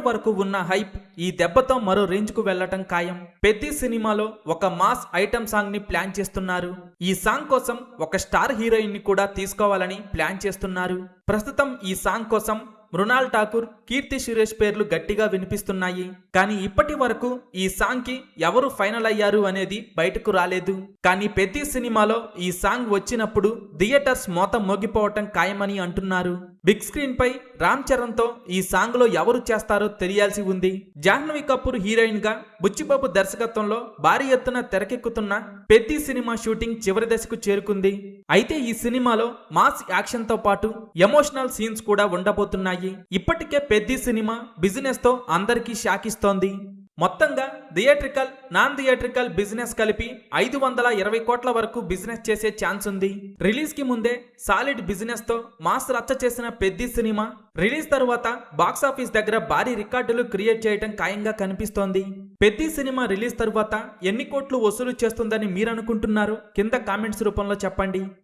వరకు ఉన్న హైప్ ఈ దెబ్బతో మరో రేంజ్ కు వెళ్లటం ఖాయం. పెద్ది సినిమాలో ఒక మాస్ ఐటమ్ సాంగ్ ని ప్లాన్ చేస్తున్నారు. ఈ సాంగ్ కోసం ఒక స్టార్ హీరోయిన్ ని కూడా తీసుకోవాలని ప్లాన్ చేస్తున్నారు. ప్రస్తుతం ఈ సాంగ్ కోసం మృణాల్ ఠాకూర్, కీర్తి సురేష్ పేర్లు గట్టిగా వినిపిస్తున్నాయి. కానీ ఇప్పటి వరకు ఈ సాంగ్ కి ఎవరు ఫైనల్ అయ్యారు అనేది బయటకు రాలేదు. కానీ పెద్ది సినిమాలో ఈ సాంగ్ వచ్చినప్పుడు థియేటర్స్ మోత మోగిపోవటం ఖాయమని అంటున్నారు. బిగ్ స్క్రీన్ పై రామ్ చరణ్ తో ఈ సాంగ్ లో ఎవరు చేస్తారో తెలియాల్సి ఉంది. జాహ్నవి కపూర్ హీరోయిన్ గా బుచ్చిబాబు దర్శకత్వంలో భారీ ఎత్తున తెరకెక్కుతున్న పెద్ది సినిమా షూటింగ్ చివరి దశకు చేరుకుంది. అయితే ఈ సినిమాలో మాస్ యాక్షన్ తో పాటు ఎమోషనల్ సీన్స్ కూడా ఉండబోతున్నాయి. ఇప్పటికే పెద్ది సినిమా బిజినెస్ తో అందరికీ షాక్ ఇస్తోంది. మొత్తంగా థియేట్రికల్, నాన్ థియేట్రికల్ బిజినెస్ కలిపి 520 కోట్ల వరకు బిజినెస్ చేసే ఛాన్స్ ఉంది. రిలీజ్ కి ముందే సాలిడ్ బిజినెస్ తో మాస్ రచ్చ చేసిన పెద్ది సినిమా రిలీజ్ తరువాత బాక్సాఫీస్ దగ్గర భారీ రికార్డులు క్రియేట్ చేయడం ఖాయంగా కనిపిస్తోంది. పెద్ది సినిమా రిలీజ్ తరువాత ఎన్ని కోట్లు వసూలు చేస్తుందని మీరనుకుంటున్నారు? కింద కామెంట్స్ రూపంలో చెప్పండి.